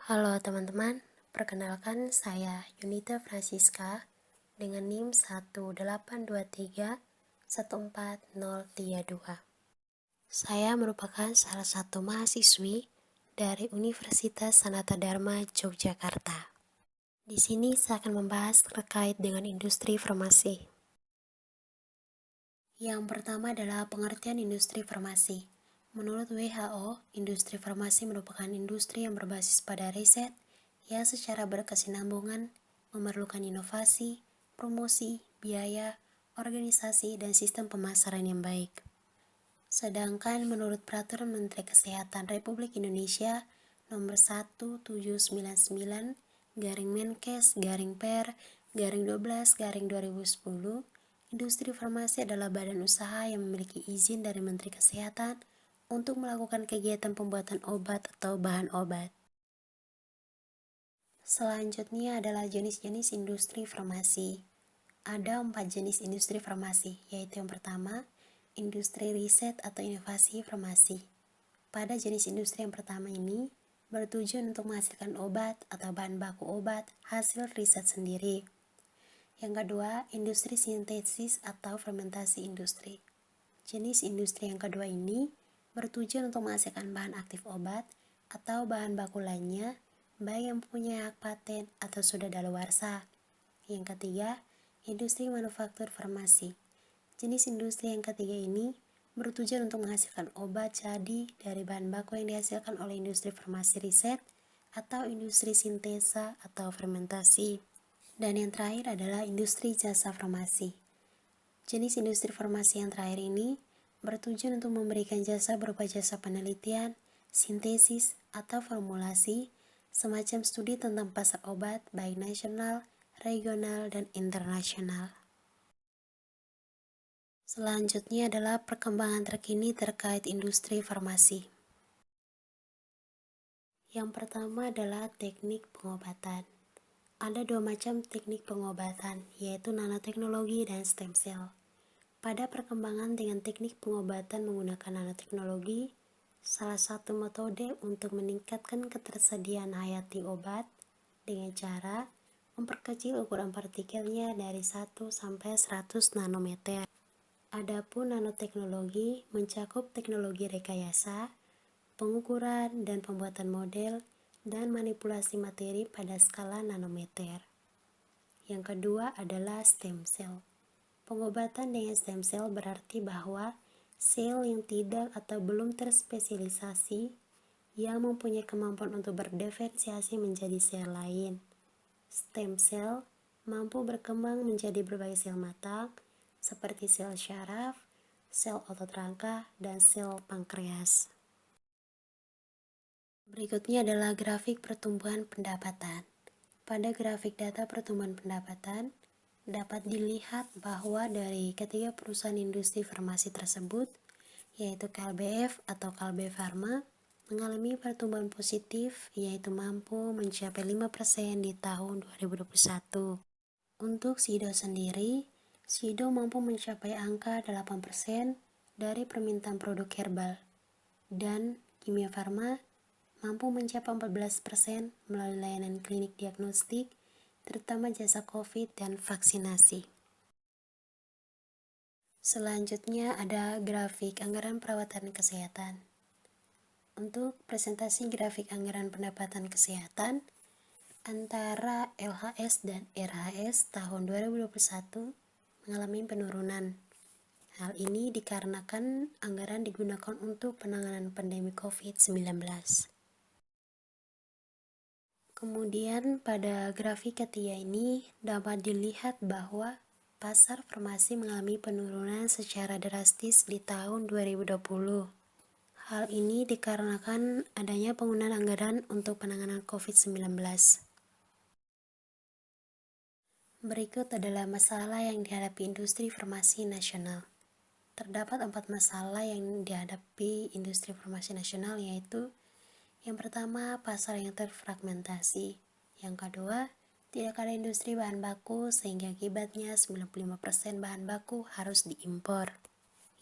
Halo teman-teman, perkenalkan saya Yunita Francisca dengan NIM 182314032. Saya merupakan salah satu mahasiswi dari Universitas Sanata Dharma Yogyakarta. Di sini saya akan membahas terkait dengan industri farmasi. Yang pertama adalah pengertian industri farmasi. Menurut WHO, industri farmasi merupakan industri yang berbasis pada riset yang secara berkesinambungan memerlukan inovasi, promosi, biaya, organisasi, dan sistem pemasaran yang baik. Sedangkan menurut Peraturan Menteri Kesehatan Republik Indonesia Nomor 1799-Menkes-Per-12-2010, industri farmasi adalah badan usaha yang memiliki izin dari Menteri Kesehatan untuk melakukan kegiatan pembuatan obat atau bahan obat. Selanjutnya adalah jenis-jenis industri farmasi. Ada 4 jenis industri farmasi, yaitu yang pertama, industri riset atau inovasi farmasi. Pada jenis industri yang pertama ini, bertujuan untuk menghasilkan obat atau bahan baku obat hasil riset sendiri. Yang kedua, industri sintesis atau fermentasi industri. Jenis industri yang kedua ini bertujuan untuk menghasilkan bahan aktif obat atau bahan baku lainnya, baik yang mempunyai hak paten atau sudah daluarsa. Yang ketiga, industri manufaktur farmasi. Jenis industri yang ketiga ini bertujuan untuk menghasilkan obat jadi dari bahan baku yang dihasilkan oleh industri farmasi riset atau industri sintesa atau fermentasi. Dan yang terakhir adalah industri jasa farmasi. Jenis industri farmasi yang terakhir ini bertujuan untuk memberikan jasa berupa jasa penelitian, sintesis, atau formulasi, semacam studi tentang pasar obat baik nasional, regional, dan internasional. Selanjutnya adalah perkembangan terkini terkait industri farmasi. Yang pertama adalah teknik pengobatan. Ada 2 macam teknik pengobatan, yaitu nanoteknologi dan stem cell. Pada perkembangan dengan teknik pengobatan menggunakan nanoteknologi, salah satu metode untuk meningkatkan ketersediaan hayati obat dengan cara memperkecil ukuran partikelnya dari 1 sampai 100 nanometer. Adapun nanoteknologi mencakup teknologi rekayasa, pengukuran dan pembuatan model, dan manipulasi materi pada skala nanometer. Yang kedua adalah stem cell. Pengobatan dengan stem cell berarti bahwa sel yang tidak atau belum terspesialisasi yang mempunyai kemampuan untuk berdiferensiasi menjadi sel lain. Stem cell mampu berkembang menjadi berbagai sel matang, seperti sel syaraf, sel otot rangka, dan sel pankreas. Berikutnya adalah grafik pertumbuhan pendapatan. Pada grafik data pertumbuhan pendapatan, dapat dilihat bahwa dari ketiga perusahaan industri farmasi tersebut, yaitu KLBF atau Kalbe Farma, mengalami pertumbuhan positif, yaitu mampu mencapai 5% di tahun 2021. Untuk Sido sendiri, Sido mampu mencapai angka 8% dari permintaan produk herbal, dan Kimia Farma mampu mencapai 14% melalui layanan klinik diagnostik, terutama jasa COVID dan vaksinasi. Selanjutnya ada grafik anggaran perawatan kesehatan. Untuk presentasi grafik anggaran pendapatan kesehatan antara LHS dan RHS tahun 2021 mengalami penurunan. Hal ini dikarenakan anggaran digunakan untuk penanganan pandemi COVID-19. Kemudian pada grafik ketiga ini dapat dilihat bahwa pasar farmasi mengalami penurunan secara drastis di tahun 2020. Hal ini dikarenakan adanya penggunaan anggaran untuk penanganan COVID-19. Berikut adalah masalah yang dihadapi industri farmasi nasional. Terdapat 4 masalah yang dihadapi industri farmasi nasional, yaitu yang pertama, pasar yang terfragmentasi. Yang kedua, tidak ada industri bahan baku sehingga akibatnya 95% bahan baku harus diimpor.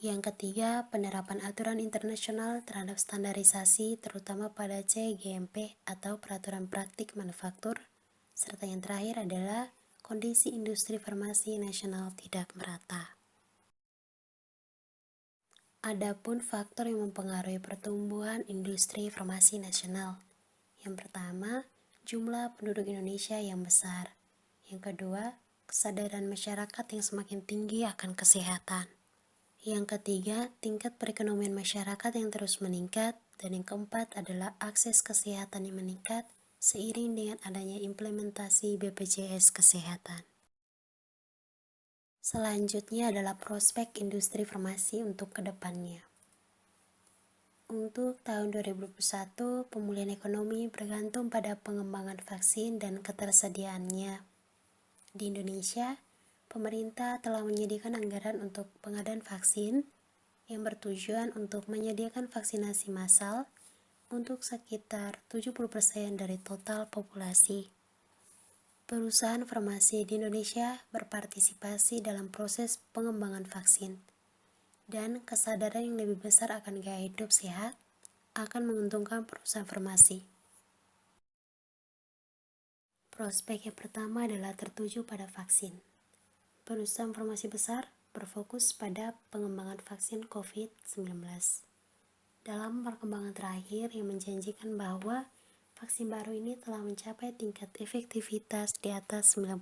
Yang ketiga, penerapan aturan internasional terhadap standarisasi terutama pada CGMP atau Peraturan Praktik Manufaktur. Serta yang terakhir adalah kondisi industri farmasi nasional tidak merata. Adapun faktor yang mempengaruhi pertumbuhan industri farmasi nasional. Yang pertama, jumlah penduduk Indonesia yang besar. Yang kedua, kesadaran masyarakat yang semakin tinggi akan kesehatan. Yang ketiga, tingkat perekonomian masyarakat yang terus meningkat. Dan yang keempat adalah akses kesehatan yang meningkat seiring dengan adanya implementasi BPJS Kesehatan. Selanjutnya adalah prospek industri farmasi untuk kedepannya. Untuk tahun 2021, pemulihan ekonomi bergantung pada pengembangan vaksin dan ketersediaannya. Di Indonesia, pemerintah telah menyediakan anggaran untuk pengadaan vaksin yang bertujuan untuk menyediakan vaksinasi massal untuk sekitar 70% dari total populasi. Perusahaan farmasi di Indonesia berpartisipasi dalam proses pengembangan vaksin, dan kesadaran yang lebih besar akan gaya hidup sehat akan menguntungkan perusahaan farmasi. Prospek yang pertama adalah tertuju pada vaksin. Perusahaan farmasi besar berfokus pada pengembangan vaksin COVID-19. Dalam perkembangan terakhir yang menjanjikan bahwa vaksin baru ini telah mencapai tingkat efektivitas di atas 90%.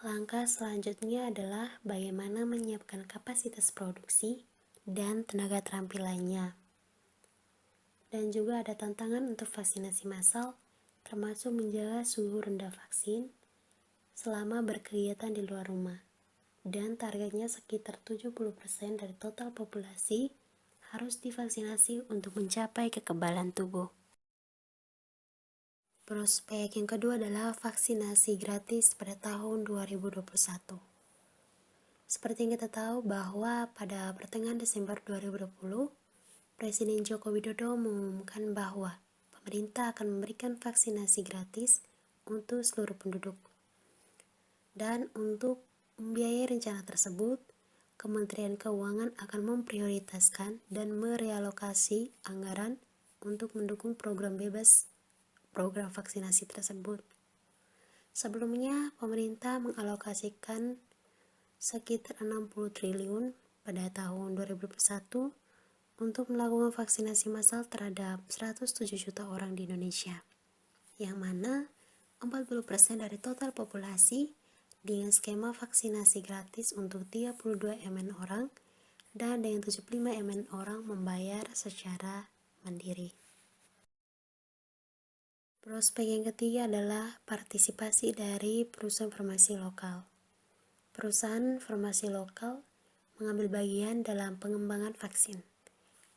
Langkah selanjutnya adalah bagaimana menyiapkan kapasitas produksi dan tenaga terampilannya. Dan juga ada tantangan untuk vaksinasi massal, termasuk menjaga suhu rendah vaksin selama berkegiatan di luar rumah. Dan targetnya sekitar 70% dari total populasi harus divaksinasi untuk mencapai kekebalan tubuh. Prospek yang kedua adalah vaksinasi gratis pada tahun 2021. Seperti yang kita tahu bahwa pada pertengahan Desember 2020, Presiden Joko Widodo mengumumkan bahwa pemerintah akan memberikan vaksinasi gratis untuk seluruh penduduk. Dan untuk membiayai rencana tersebut, Kementerian Keuangan akan memprioritaskan dan merealokasi anggaran untuk mendukung program vaksinasi tersebut. Sebelumnya, pemerintah mengalokasikan sekitar 60 triliun pada tahun 2021 untuk melakukan vaksinasi massal terhadap 107 juta orang di Indonesia, yang mana 40% dari total populasi dengan skema vaksinasi gratis untuk 32 MN orang dan dengan 75 MN orang membayar secara mandiri. Prospek yang ketiga adalah partisipasi dari perusahaan farmasi lokal. Perusahaan farmasi lokal mengambil bagian dalam pengembangan vaksin.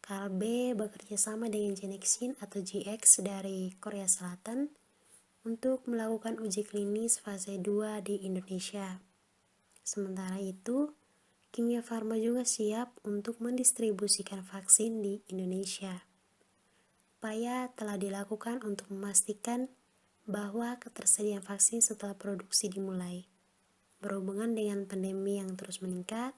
Kalbe bekerja sama dengan Genexin atau GX dari Korea Selatan untuk melakukan uji klinis fase 2 di Indonesia. Sementara itu, Kimia Farma juga siap untuk mendistribusikan vaksin di Indonesia. Upaya telah dilakukan untuk memastikan bahwa ketersediaan vaksin setelah produksi dimulai. Berhubungan dengan pandemi yang terus meningkat,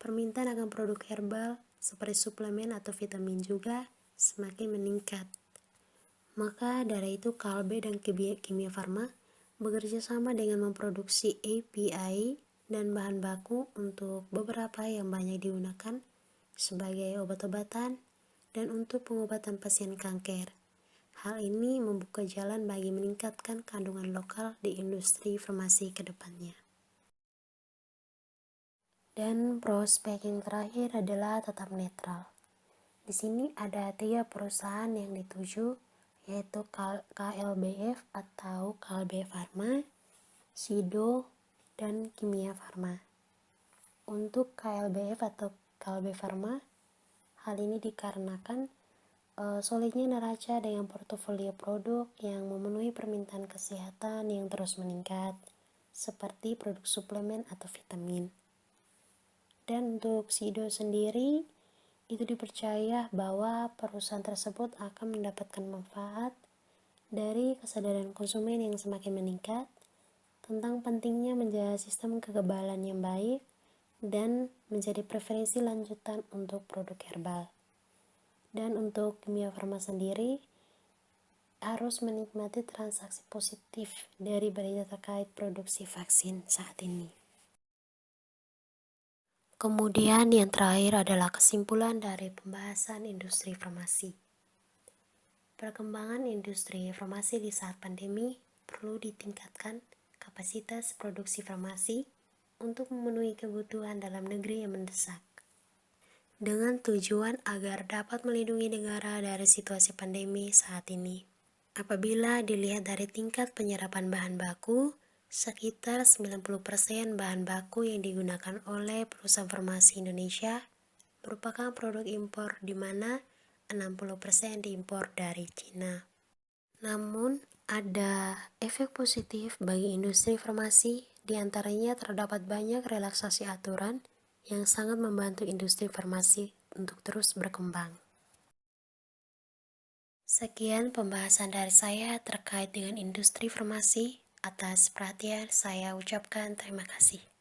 permintaan akan produk herbal seperti suplemen atau vitamin juga semakin meningkat. Maka dari itu Kalbe dan Kimia Farma bekerja sama dengan memproduksi API dan bahan baku untuk beberapa yang banyak digunakan sebagai obat-obatan dan untuk pengobatan pasien kanker. Hal ini membuka jalan bagi meningkatkan kandungan lokal di industri farmasi ke depannya. Dan prospek yang terakhir adalah tetap netral. Di sini ada 3 perusahaan yang dituju, yaitu KLBF atau Kalbe Farma, Sido, dan Kimia Farma. Untuk KLBF atau Kalbe Farma, hal ini dikarenakan solidnya neraca dengan portofolio produk yang memenuhi permintaan kesehatan yang terus meningkat, seperti produk suplemen atau vitamin. Dan untuk Sido sendiri, itu dipercaya bahwa perusahaan tersebut akan mendapatkan manfaat dari kesadaran konsumen yang semakin meningkat tentang pentingnya menjaga sistem kekebalan yang baik dan menjadi preferensi lanjutan untuk produk herbal. Dan untuk Kimia Farma sendiri harus menikmati transaksi positif dari berita terkait produksi vaksin saat ini. Kemudian yang terakhir adalah kesimpulan dari pembahasan industri farmasi. Perkembangan industri farmasi di saat pandemi perlu ditingkatkan kapasitas produksi farmasi untuk memenuhi kebutuhan dalam negeri yang mendesak, dengan tujuan agar dapat melindungi negara dari situasi pandemi saat ini. Apabila dilihat dari tingkat penyerapan bahan baku, sekitar 90% bahan baku yang digunakan oleh perusahaan farmasi Indonesia merupakan produk impor, di mana 60% diimpor dari Cina. Namun, ada efek positif bagi industri farmasi, diantaranya terdapat banyak relaksasi aturan yang sangat membantu industri farmasi untuk terus berkembang. Sekian pembahasan dari saya terkait dengan industri farmasi. Atas perhatian saya ucapkan terima kasih.